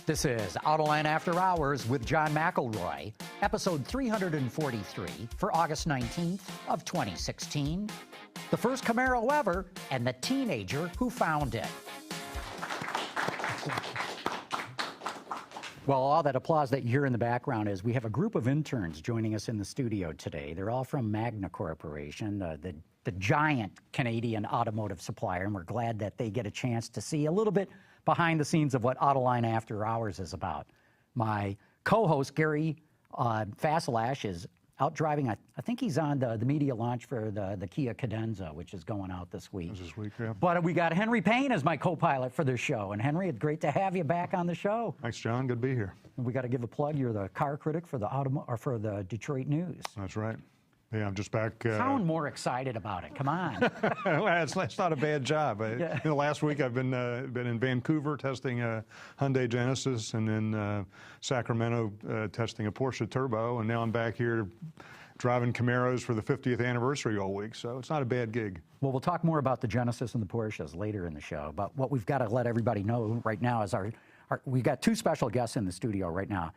This is Autoline After Hours with John McElroy, episode 343 for August 19th of 2016. The first Camaro ever and the teenager who found it. Well, all that applause that you hear in the background is we have a group of interns joining us in the studio today. They're all from Magna Corporation, the giant Canadian automotive supplier, and we're glad that they get a chance to see a little bit behind the scenes of what Autoline After Hours is about. My co-host, Gary Faselash, is out driving. I think he's on the media launch for the Kia Cadenza, which is going out this week. This week, yeah. But we got Henry Payne as my co-pilot for this show. And Henry, it's great to have you back on the show. Thanks, John. Good to be here. And we got to give a plug. You're the car critic for the Detroit News. That's right. Yeah, I'm just back. Sound more excited about it. Come on. Well, it's not a bad job. Last week I've been in Vancouver testing a Hyundai Genesis, and then Sacramento testing a Porsche Turbo, and now I'm back here driving Camaros for the 50th anniversary all week. So it's not a bad gig. Well, we'll talk more about the Genesis and the Porsches later in the show. But what we've got to let everybody know right now is we got two special guests in the studio right now.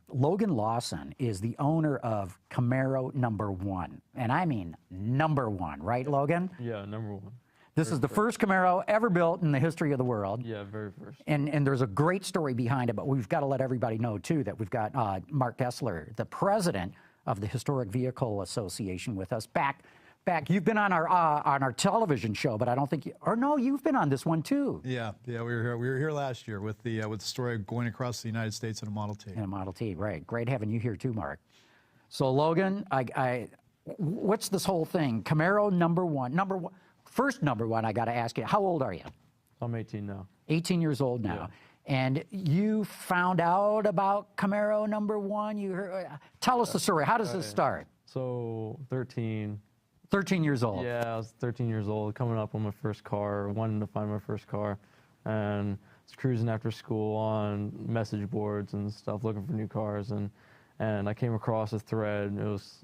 Logan Lawson is the owner of Camaro #1, and I mean #1, right, Logan? Yeah, #1. This is the first Camaro ever built in the history of the world. Yeah, very first. And there's a great story behind it, but we've got to let everybody know, too, that we've got Mark Kessler, the president of the Historic Vehicle Association, with us. Back, you've been on our television show, but I don't think you've been on this one too. Yeah, we were here last year with the story of going across the United States in a Model T. In a Model T, right? Great having you here too, Mark. So Logan, what's this whole thing? Camaro #1, first #1. I got to ask you, how old are you? I'm 18 now. 18 years old now. Yeah. And you found out about Camaro #1. You heard, tell us the story. How does this start? So 13 years old. Yeah, I was 13 years old, coming up on my first car, wanting to find my first car, and was cruising after school on message boards and stuff, looking for new cars, and I came across a thread. It was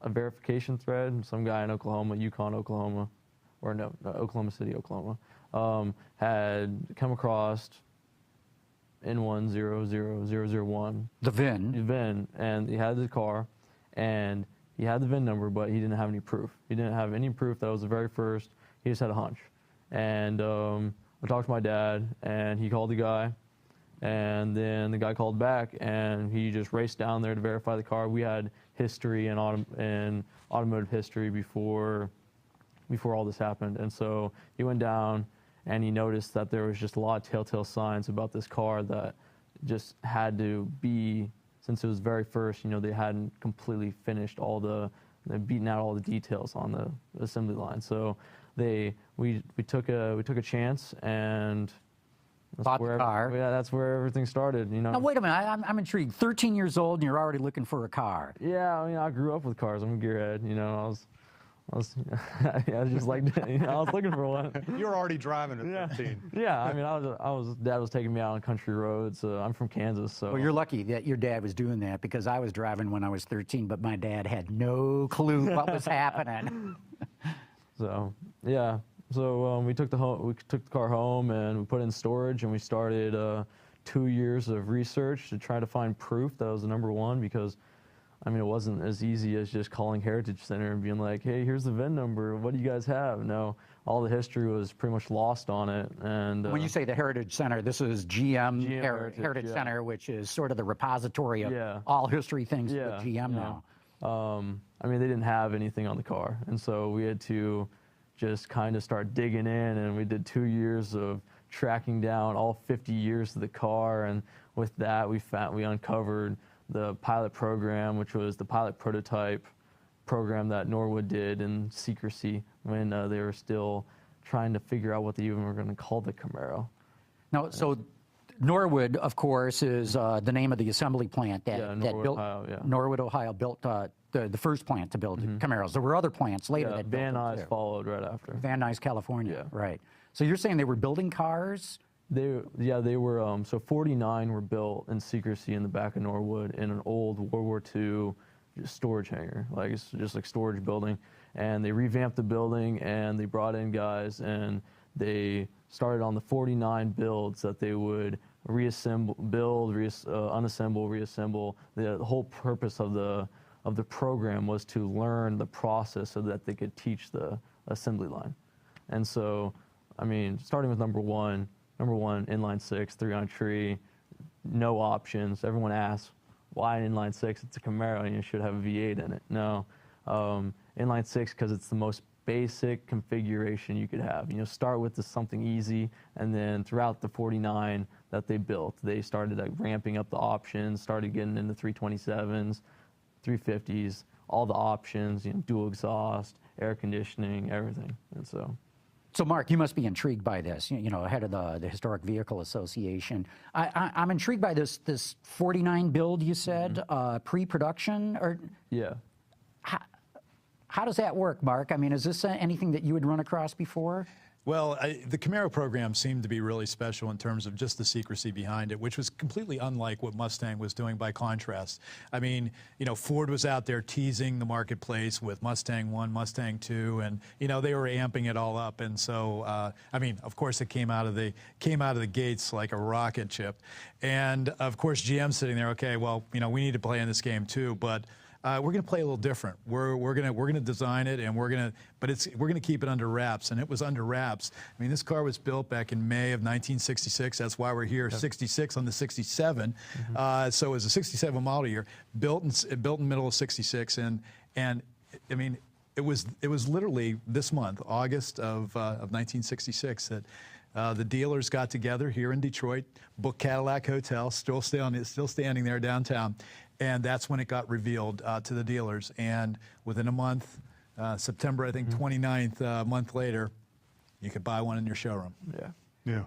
a verification thread. Some guy in Oklahoma, Yukon, Oklahoma, or no, Oklahoma City, Oklahoma, had come across N100001. The VIN, and he had the car, and he had the VIN number, but he didn't have any proof. He didn't have any proof that was the very first. He just had a hunch. And I talked to my dad, and he called the guy, and then the guy called back, and he just raced down there to verify the car. We had history and automotive history before all this happened, and so he went down, and he noticed that there was just a lot of telltale signs about this car that just had to be. Since it was very first, they hadn't completely finished they'd beaten out all the details on the assembly line. So we took a chance, and bought the car. Yeah, that's where everything started. Now wait a minute, I'm intrigued. 13 years old, and you're already looking for a car. Yeah, I grew up with cars. I'm a gearhead. I was just like, I was looking for one. You were already driving at 15. Yeah, Dad was taking me out on country roads. I'm from Kansas, so. Well, you're lucky that your dad was doing that, because I was driving when I was 13, but my dad had no clue what was happening. So, yeah. So we took the car home, and we put it in storage, and we started 2 years of research to try to find proof that it was the #1, because it wasn't as easy as just calling Heritage Center and being like, hey, here's the VIN number. What do you guys have? No, all the history was pretty much lost on it. And when you say the Heritage Center, this is GM Heritage yeah. Center, which is sort of the repository of all history things with GM now. They didn't have anything on the car. And so we had to just kind of start digging in, and we did 2 years of tracking down all 50 years of the car. And with that, we uncovered the pilot program, which was the pilot prototype program that Norwood did in secrecy when they were still trying to figure out what they even were going to call the Camaro. Now, so Norwood, of course, is the name of the assembly plant that built. Norwood, Ohio, built the first plant to build Camaros. There were other plants later that Van Nuys followed right after. Van Nuys, California, right. So you're saying they were building cars? They were, so 49 were built in secrecy in the back of Norwood in an old World War II storage hangar, it's just like storage building. And they revamped the building, and they brought in guys, and they started on the 49 builds that they would reassemble, build, unassemble, reassemble. The whole purpose of the program was to learn the process so that they could teach the assembly line. And so, I mean, starting with number one, inline six, 3-on tree, no options. Everyone asks, why an inline six? It's a Camaro and you should have a V8 in it. No, inline six because it's the most basic configuration you could have. You know, start with something easy, and then throughout the 49 that they built, they started like ramping up the options, started getting into 327s, 350s, all the options, you know, dual exhaust, air conditioning, everything. And so Mark, you must be intrigued by this, you know, head of the Historic Vehicle Association. I'm intrigued by this 49 build you said, pre-production, or yeah. How does that work, Mark? I mean, is this anything that you had run across before? Well, the Camaro program seemed to be really special in terms of just the secrecy behind it, which was completely unlike what Mustang was doing by contrast. I mean, you know, Ford was out there teasing the marketplace with Mustang 1, Mustang 2, and, you know, they were amping it all up. And so, I mean, of course, it came out of the gates like a rocket ship. And, of course, GM's sitting there, okay, well, you know, we need to play in this game too, but we're going to play a little different. We're going to design it, and we're going to keep it under wraps. And it was under wraps. I mean, this car was built back in May of 1966. That's why we're here. Yep. 66 on the 67. So it was a 67 model year, built in middle of 66. And I mean, it was literally this month, August of 1966, that the dealers got together here in Detroit, booked Cadillac Hotel, still standing there downtown. And that's when it got revealed to the dealers. And within a month, September, I think, 29th, a month later, you could buy one in your showroom. Yeah. Yeah.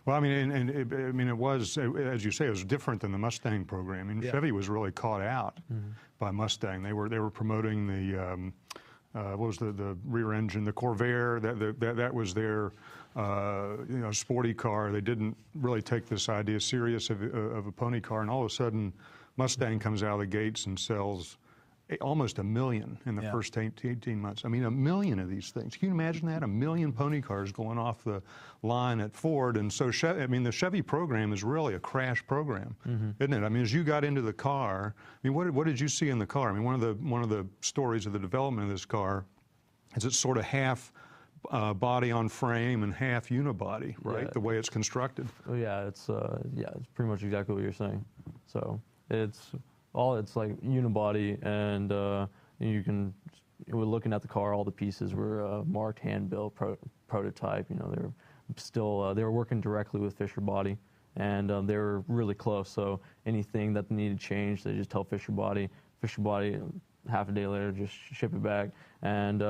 Well, I mean, it was, as you say, it was different than the Mustang program. I mean, Chevy was really caught out by Mustang. They were promoting the, what was the rear engine, the Corvair, that was their, you know, sporty car. They didn't really take this idea serious of a pony car, and all of a sudden, Mustang comes out of the gates and sells almost 1 million in the first 18 months. I mean, 1 million of these things. Can you imagine that? 1 million pony cars going off the line at Ford. And so, I mean, the Chevy program is really a crash program, isn't it? I mean, as you got into the car, I mean, what did you see in the car? I mean, one of the stories of the development of this car is it's sort of half body on frame and half unibody, right? Yeah. The way it's constructed. Oh yeah, it's pretty much exactly what you're saying. So it's like unibody, and we're looking at the car, all the pieces were marked, hand-built, prototype. You know, they're still they were working directly with Fisher Body, and they were really close. So anything that they needed changed, they just tell Fisher Body, half a day later, just ship it back, and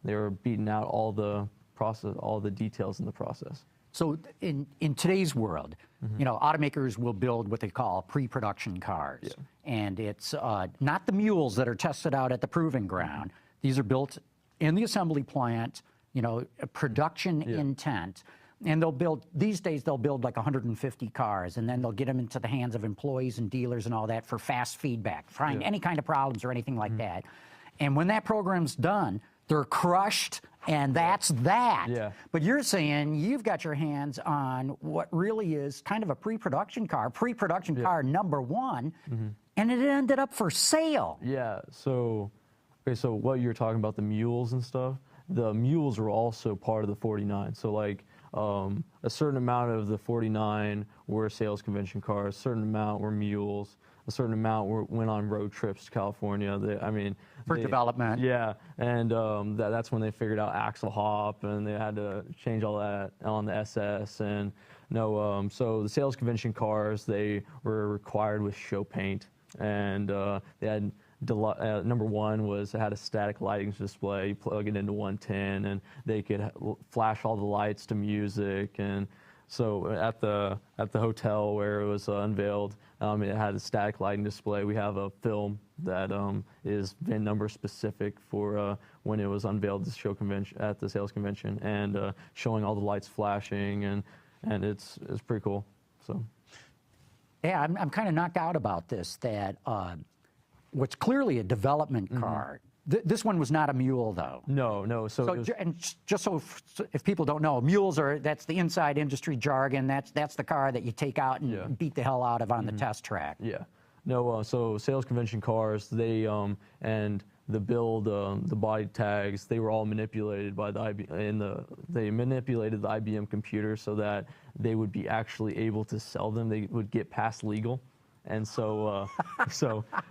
they were beating out all the process, all the details in the process. So in today's world, you know, automakers will build what they call pre-production cars. Yeah. And it's not the mules that are tested out at the proving ground. These are built in the assembly plant, you know, production intent. And these days they'll build like 150 cars, and then they'll get them into the hands of employees and dealers and all that for fast feedback, find any kind of problems or anything like that. And when that program's done, they're crushed, and that's that. Yeah. But you're saying you've got your hands on what really is kind of a pre-production car number one, and it ended up for sale. Yeah, so what you're talking about, the mules and stuff, the mules were also part of the 49. So like a certain amount of the 49 were sales convention cars, a certain amount were mules, a certain amount went on road trips to California. For development. Yeah, and that's when they figured out axle hop, and they had to change all that on the SS. And so the sales convention cars, they were required with show paint, and they had number one was it had a static lighting display. You plug it into 110, and they could flash all the lights to music. And so at the hotel where it was unveiled, it had a static lighting display. We have a film that is VIN number specific for when it was unveiled at the sales convention, and showing all the lights flashing, and it's pretty cool. So yeah, I'm kind of knocked out about this. That what's clearly a development car This one was not a mule, though. No. So, it was, Just so if people don't know, mules that's the inside industry jargon. That's the car that you take out and beat the hell out of on the test track. yeah. No, so sales convention cars, they and the build, the body tags, they were all manipulated by the IBM, they manipulated the IBM computer so that they would be actually able to sell them. They would get past legal. And so,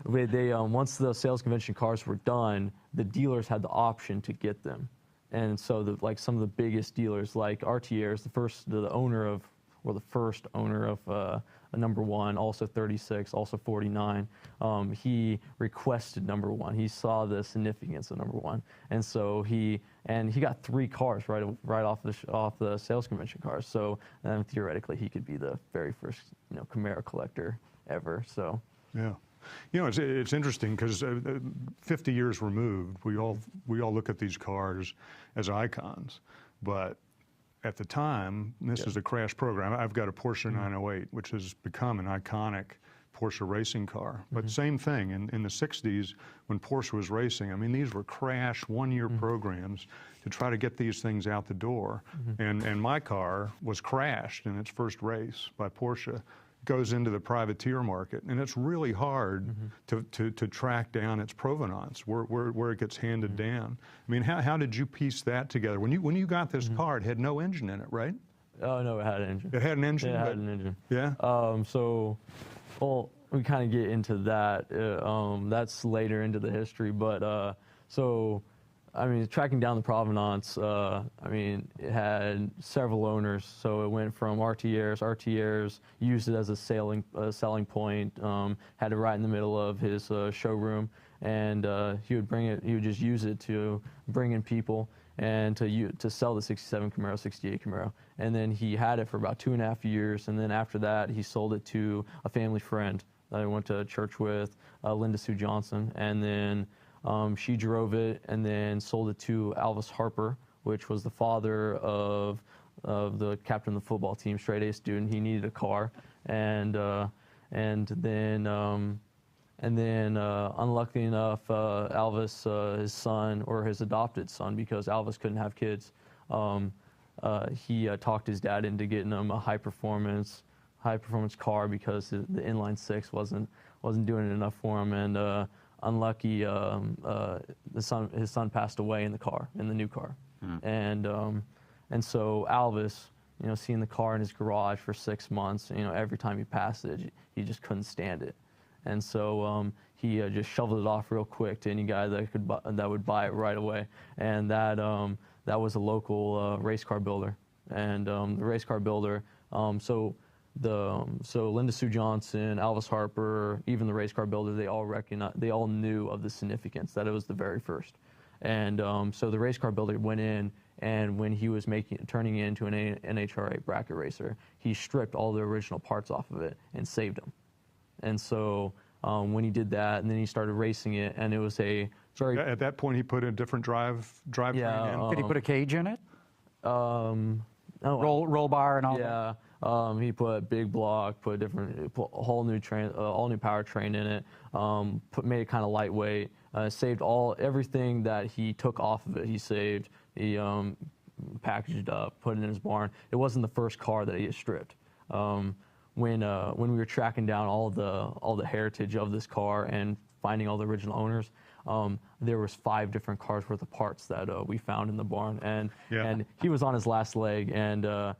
once the sales convention cars were done, the dealers had the option to get them. And so, like some of the biggest dealers, like RTR's, the first owner of a number one, also 36, also 49. He requested number one. He saw the significance of number one, and so he got 3 cars right off the sales convention cars. So theoretically, he could be the very first Camaro collector ever. So yeah, it's interesting because 50 years removed, we all look at these cars as icons, but at the time, this is a crash program. I've got a Porsche 908, which has become an iconic Porsche racing car. But same thing, in the 60s, when Porsche was racing, I mean, these were crash one-year programs to try to get these things out the door. And my car was crashed in its first race by Porsche. Goes into the privateer market, and it's really hard to track down its provenance, where it gets handed down. I mean, how did you piece that together? When you got this car, it had no engine in it, right? Oh no, it had an engine. It had an engine. It had an engine. Yeah. So, well, we kind of get into that. That's later into the history, but so. I mean, tracking down the provenance, I mean, it had several owners. So it went from RTR's. RTR's used it as a selling point, had it right in the middle of his showroom. And he would just use it to bring in people and to sell the 67 Camaro, 68 Camaro. And then he had it for about 2.5 years. And then after that, he sold it to a family friend that I went to church with, Linda Sue Johnson. And then she drove it and then sold it to Alvis Harper, which was the father of the captain of the football team, straight A student. He needed a car, and then unlucky enough, Alvis, his son, or his adopted son, because Alvis couldn't have kids, he talked his dad into getting him a high performance car because the inline 6 wasn't doing it enough for him, and unlucky, his son passed away in the new car, and so Alvis, seeing the car in his garage for 6 months, every time he passed it, he just couldn't stand it, and so he just shoveled it off real quick to any guy that would buy it right away, and that was a local race car builder, and the race car builder, so Linda Sue Johnson, Alvis Harper, even the race car builder, they all knew of the significance that it was the very first. And so the race car builder went in, and when he was turning it into an NHRA bracket racer, he stripped all the original parts off of it and saved them. And so when he did that, and then he started racing it, and it was at that point he put a different drivetrain in? Did he put a cage in it? No, roll bar and all that? Yeah. He put big block, put a whole new all new powertrain in it. Made it kind of lightweight. Saved everything that he took off of it. He saved. He packaged it up, put it in his barn. It wasn't the first car that he had stripped. When we were tracking down all the heritage of this car and finding all the original owners, there was 5 different cars worth of parts that we found in the barn, and he was on his last leg, and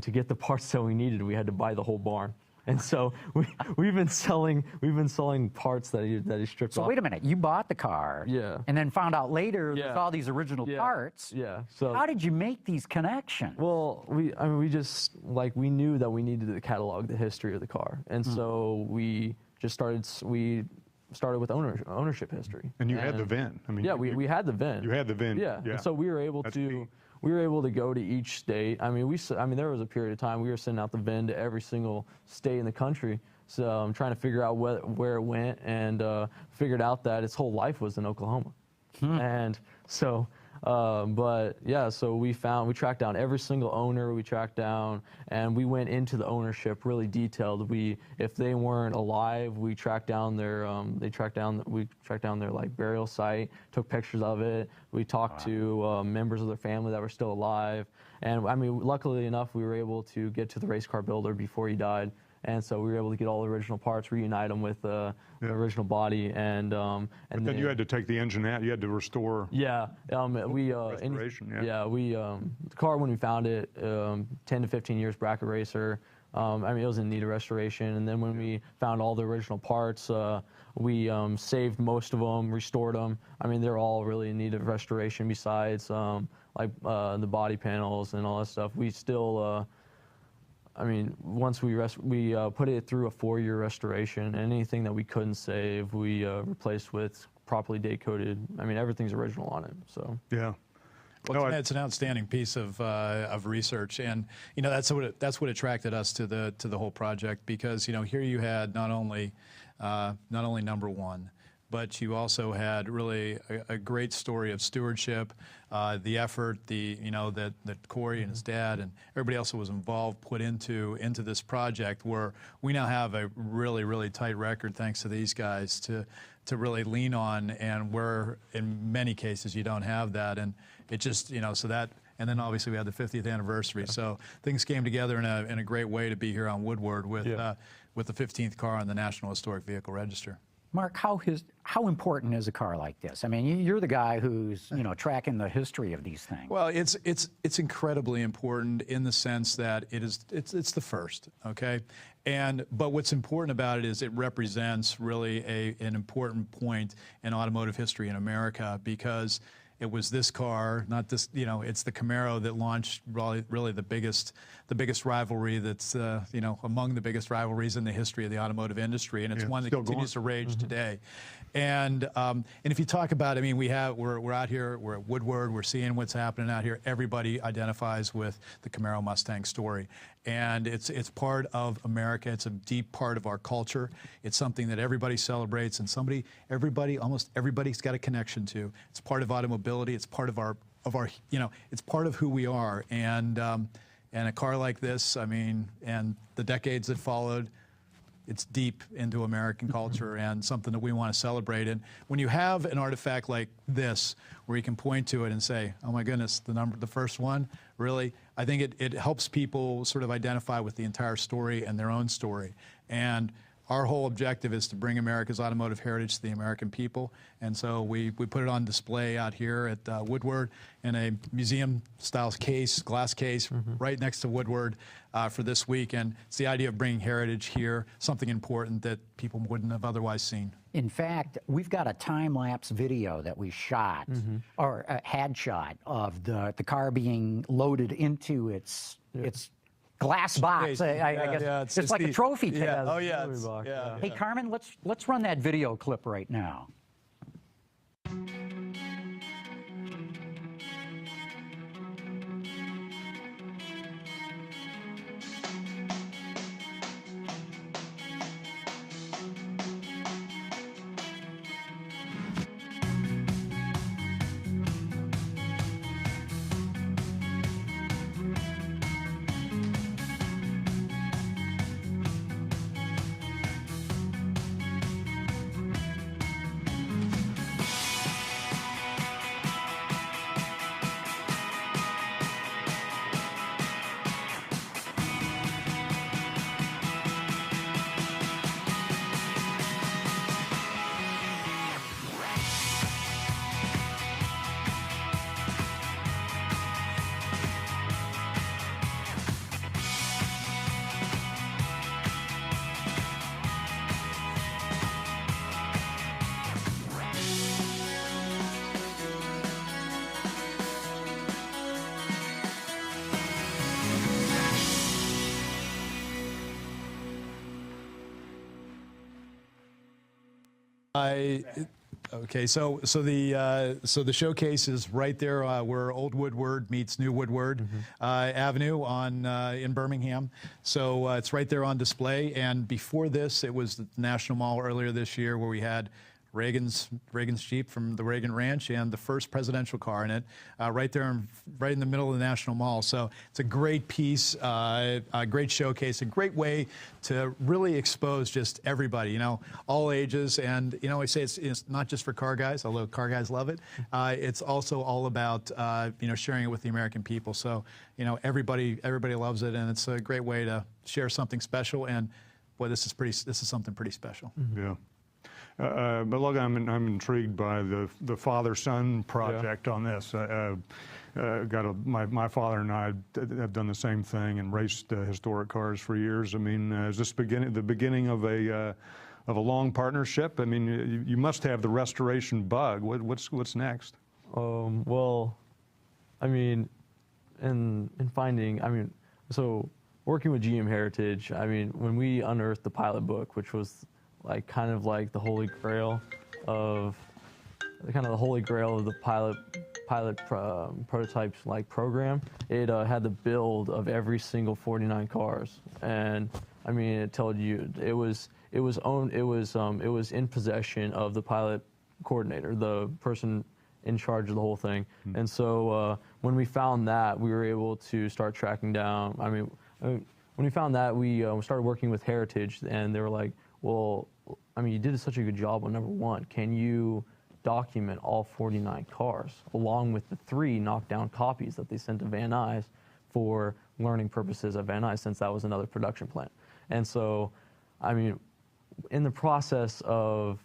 to get the parts that we needed, we had to buy the whole barn. And so we've been selling parts that he stripped off. So wait a minute, you bought the car, and then found out later there's all these original parts. Yeah. So how did you make these connections? Well, we knew that we needed to catalog the history of the car, and so we just started with ownership history. And you had the VIN. I mean, we had the VIN. You had the VIN. Yeah. And so we were able to go to each state. I mean, there was a period of time we were sending out the VIN to every single state in the country. So I'm trying to figure out where it went, and figured out that its whole life was in Oklahoma. And so But yeah, so we tracked down every single owner. We tracked down, and we went into the ownership really detailed. If they weren't alive, we tracked down their like burial site, took pictures of it. We talked to members of their family that were still alive, and I mean, luckily enough, we were able to get to the race car builder before he died. And so we were able to get all the original parts, reunite them with the original body, and But then you had to take the engine out. You had to restore. Yeah, restoration. The car when we found it, 10 to 15 years bracket racer. I mean, it was in need of restoration. And then when we found all the original parts, we saved most of them, restored them. I mean, they're all really in need of restoration. Besides like the body panels and all that stuff, we still. I mean, once we put it through a 4-year restoration, and anything that we couldn't save, we replaced with properly date-coded. I mean, everything's original on it. So yeah. Well, it's an outstanding piece of research, and you know that's what attracted us to the whole project, because you know here you had not only number one, but you also had really a great story of stewardship, the effort, that Corey and his dad and everybody else who was involved put into this project, where we now have a really, really tight record thanks to these guys to really lean on, and where in many cases you don't have that, and it just so that. And then obviously we had the 50th anniversary, so things came together in a great way to be here on Woodward with the 15th car on the National Historic Vehicle Register. Mark, how important is a car like this? I mean, you're the guy who's tracking the history of these things. Well, it's incredibly important in the sense that it's the first, okay? But what's important about it is it represents really an important point in automotive history in America, because it was this car, not this, it's the Camaro that launched really the biggest rivalry that's, among the biggest rivalries in the history of the automotive industry, and it's one that continues to rage today. And if you talk about, I mean, we're out here, we're at Woodward, we're seeing what's happening out here. Everybody identifies with the Camaro Mustang story, and it's part of America. It's a deep part of our culture. It's something that everybody celebrates, and almost everybody's got a connection to. It's part of automobility. It's part of our it's part of who we are. And a car like this, I mean, and the decades that followed, it's deep into American culture and something that we want to celebrate. And when you have an artifact like this, where you can point to it and say, "Oh my goodness, the first one," really, I think it helps people sort of identify with the entire story and their own story. And our whole objective is to bring America's automotive heritage to the American people, and so we put it on display out here at Woodward in a museum-style case, glass case, right next to Woodward for this week. And it's the idea of bringing heritage here, something important that people wouldn't have otherwise seen. In fact, we've got a time-lapse video that we shot, or had shot, of the car being loaded into its glass box. I guess it's like a trophy case. Yeah. Oh yeah. Hey, Carmen, let's run that video clip right now. Okay, so the showcase is right there where Old Woodward meets New Woodward Avenue in Birmingham. So it's right there on display. And before this, it was the National Mall earlier this year, where we had Reagan's Jeep from the Reagan Ranch and the first presidential car in it, right there, right in the middle of the National Mall. So it's a great piece, a great showcase, a great way to really expose just everybody, you know, all ages. And, you know, I say it's not just for car guys, although car guys love it. It's also all about, you know, sharing it with the American people. So, you know, everybody loves it, and it's a great way to share something special. And boy, this is something pretty special. Yeah. But look, I'm intrigued by the father-son project on this. My father and I have done the same thing and raced historic cars for years. I mean, is this the beginning of a long partnership? I mean, you must have the restoration bug. What's next? Well, I mean, in finding, I mean, so working with GM Heritage, I mean, when we unearthed the pilot book, which was like kind of like the holy grail of the pilot prototypes like program, it had the build of every single 49 cars, and I mean, it told you it was in possession of the pilot coordinator, the person in charge of the whole thing. And so when we found that, we were able to start tracking down. I mean, when we found that, we started working with Heritage, and they were like, well, I mean, you did such a good job on number one. Can you document all 49 cars along with the 3 knockdown copies that they sent to Van Nuys for learning purposes at Van Nuys, since that was another production plant? And so, I mean, in the process of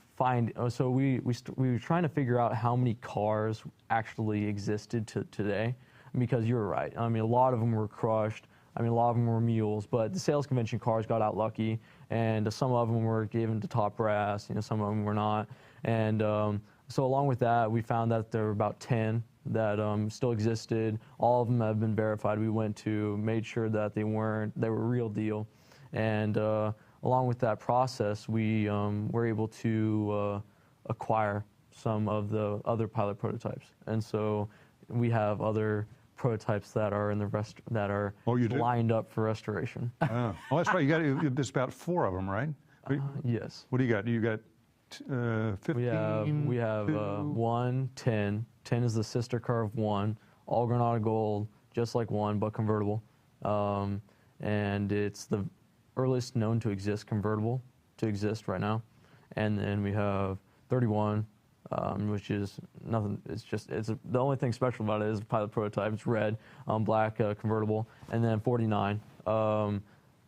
so we were trying to figure out how many cars actually existed today, because you're right. I mean, a lot of them were crushed. I mean, a lot of them were mules, but the sales convention cars got out lucky, and some of them were given to top brass, you know, some of them were not. And so along with that, we found that there were about 10 that still existed. All of them have been verified. We went to, made sure that they were real deal. And along with that process, we were able to acquire some of the other pilot prototypes. And so we have other prototypes that are in the lined up for restoration. Oh, that's right. There's about 4 of them, right? Yes. What do you got? You got 15? We have 1, 10. 10 is the sister car of 1, all Granada gold, just like 1, but convertible. And it's the earliest known to exist convertible to exist right now. And then we have 31, which is nothing. The only thing special about it is a pilot prototype. It's red, black convertible. And then 49.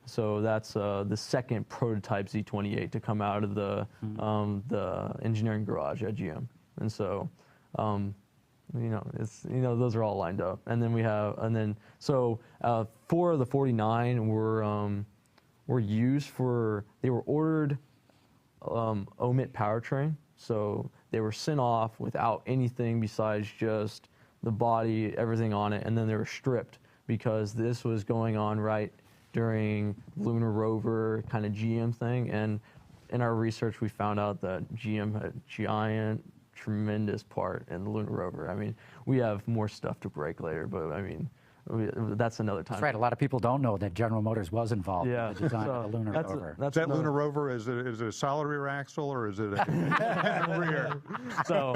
So that's the second prototype Z28 to come out of the engineering garage at GM. And so, those are all lined up. And then we have, 4 of the 49 were used for, they were ordered omit powertrain. So they were sent off without anything besides just the body, everything on it, and then they were stripped because this was going on right during Lunar Rover kind of GM thing. And in our research, we found out that GM had a tremendous part in the Lunar Rover. I mean, we have more stuff to break later, but I mean, that's another time. That's right. A lot of people don't know that General Motors was involved in the design of the Lunar Rover. Is that Lunar Rover, is it a solid rear axle, or is it a rear? So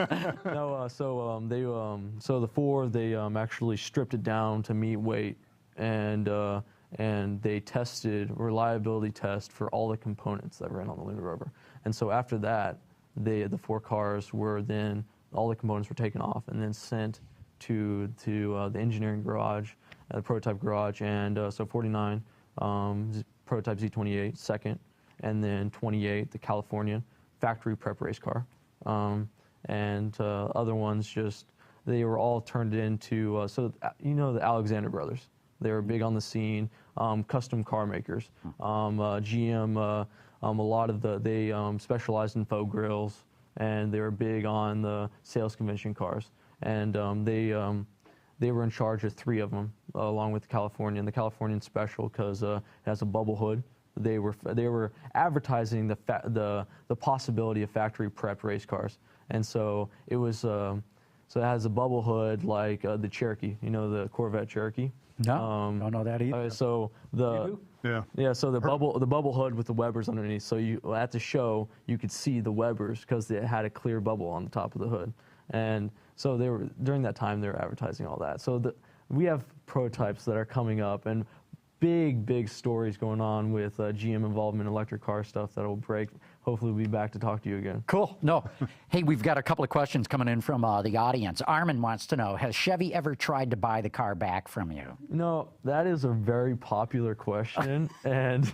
the 4, they actually stripped it down to meet weight, and they tested reliability test for all the components that ran on the Lunar Rover. And so after that, the 4 cars were then, all the components were taken off and then sent to the engineering garage, the prototype garage, and so 49, prototype Z28, second, and then 28, the Californian factory prep race car, and other ones they were all turned into, the Alexander brothers. They were big on the scene, custom car makers. GM, a lot of they specialized in faux grills, and they were big on the sales convention cars. And they were in charge of 3 of them, along with the Californian. The Californian special because it has a bubble hood. They were advertising the possibility of factory prepped race cars, and so it was. So it has a bubble hood like the Cherokee, the Corvette Cherokee. No, don't know that either. So the so the bubble hood with the Webbers underneath. So you at the show you could see the Webbers because it had a clear bubble on the top of the hood, and so they were during that time they were advertising all that. So we have prototypes that are coming up and big stories going on with GM involvement in electric car stuff that will break. Hopefully we'll be back to talk to you again. Cool. No. Hey, we've got a couple of questions coming in from the audience. Armin wants to know, has Chevy ever tried to buy the car back from you? No, that is a very popular question. And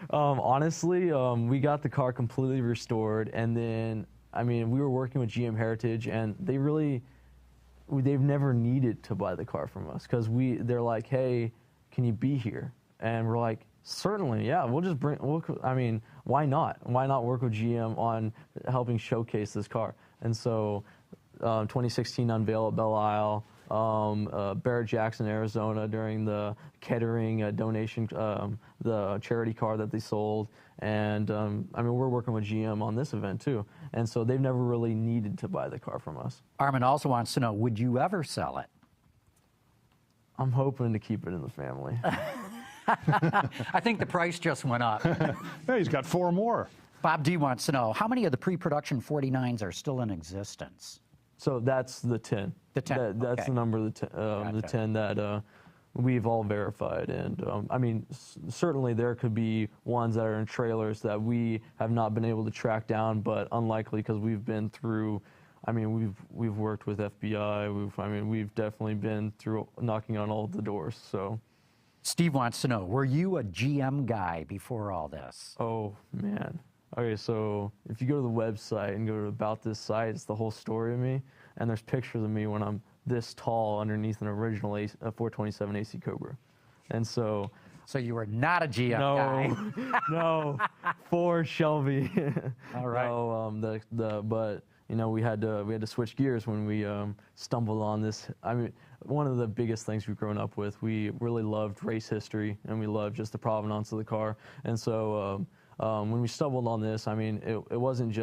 honestly, we got the car completely restored. And then, I mean, we were working with GM Heritage, and they've never needed to buy the car from us because they're like, hey, can you be here? And we're like, certainly, yeah, I mean, why not? Why not work with GM on helping showcase this car? And so 2016 unveil at Belle Isle, Barrett-Jackson, Arizona during the Kettering donation, the charity car that they sold. And I mean, we're working with GM on this event too. And so they've never really needed to buy the car from us. Armin also wants to know, would you ever sell it? I'm hoping to keep it in the family. I think the price just went up. Hey, he's got 4 more. Bob D wants to know, how many of the pre-production 49s are still in existence? So that's the 10. The 10, That's okay. the number of the 10 that we've all verified. And I mean, certainly there could be ones that are in trailers that we have not been able to track down, but unlikely because we've been through. I mean, we've worked with FBI. We've definitely been through knocking on all of the doors. So, Steve wants to know, were you a GM guy before all this? oh man. Okay, so if you go to the website and go to About This Site, it's the whole story of me, and there's pictures of me when I'm this tall underneath an original 427 AC Cobra, and so. So you were not a GM guy. No, Ford Shelby. All right. No, but. You know, we had to switch gears when we stumbled on this. I mean, one of the biggest things we've grown up with, we really loved race history, and we loved just the provenance of the car. And so when we stumbled on this, I mean, it wasn't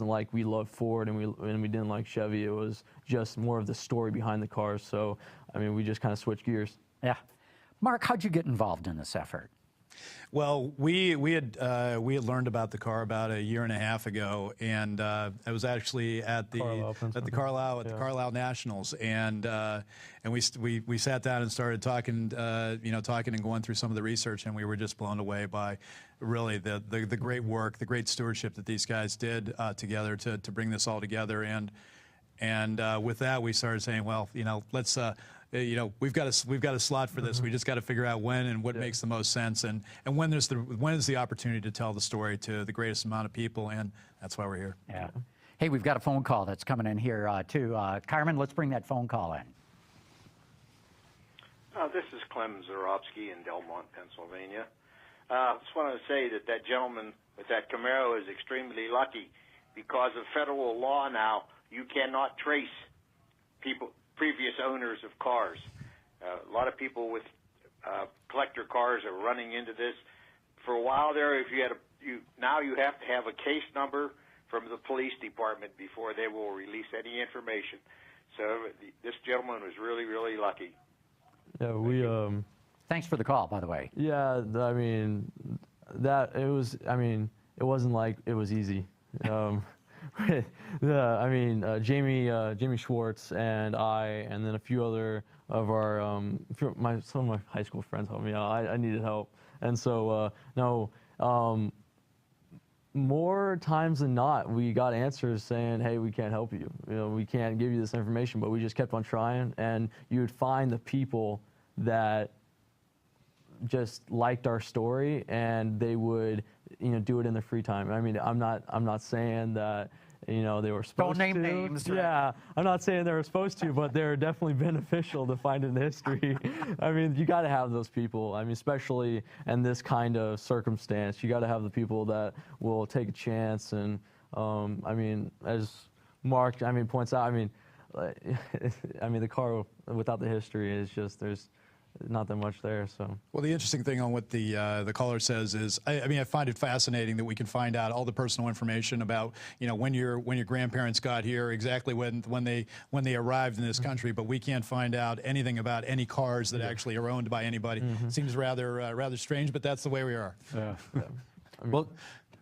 like we loved Ford and we didn't like Chevy. It was just more of the story behind the cars. So, I mean, we just kind of switched gears. Yeah. Mark, how'd you get involved in this effort? Well, we had learned about the car about a year and a half ago, and I was actually at the Carlisle Nationals, and we sat down and started talking and going through some of the research, and we were just blown away by really the great work, the great stewardship that these guys did together to bring this all together, and with that we started saying, well, let's. We've got a slot for this. We just got to figure out when and what makes the most sense, and when is the opportunity to tell the story to the greatest amount of people, and that's why we're here. Yeah. Hey, we've got a phone call that's coming in here too. Carmen, let's bring that phone call in. This is Clem Zarowski in Delmont, Pennsylvania. I just wanted to say that gentleman with that Camaro is extremely lucky because of federal law now. You cannot trace previous owners of cars. A lot of people with collector cars are running into this. For a while there, if now you have to have a case number from the police department before they will release any information. So this gentleman was really, really lucky. Yeah, we. Thanks for the call, by the way. Yeah, I mean, it wasn't like it was easy. Jamie Schwartz and I, and then a few other of some of my high school friends helped me out. I needed help, and so more times than not, we got answers saying, "Hey, we can't help you. We can't give you this information." But we just kept on trying, and you would find the people that just liked our story, and they would do it in their free time. I mean, I'm not saying that they were supposed to. Don't name names. Right? Yeah, I'm not saying they were supposed to, but they're definitely beneficial to find in history. I mean, you got to have those people. I mean, especially in this kind of circumstance, you got to have the people that will take a chance. And I mean, as Mark points out, the car without the history is just not that much there. So Well, the interesting thing on what the caller says is, I mean, I find it fascinating that we can find out all the personal information about, you know, when your grandparents got here, exactly when they arrived in this country, but we can't find out anything about any cars that actually are owned by anybody. Seems rather strange, but that's the way we are. yeah. Well,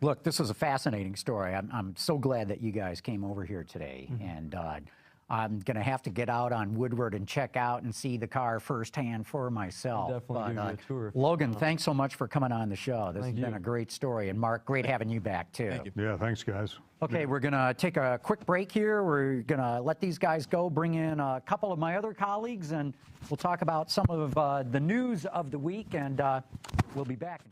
look, this is a fascinating story. I'm so glad that you guys came over here today, and I'm going to have to get out on Woodward and check out and see the car firsthand for myself. Definitely give you a tour. Logan, thanks so much for coming on the show. This has been a great story. And Mark, great having you back, too. Thank you. Yeah, thanks, guys. Okay, we're going to take a quick break here. We're going to let these guys go, bring in a couple of my other colleagues, and we'll talk about some of the news of the week, and we'll be back.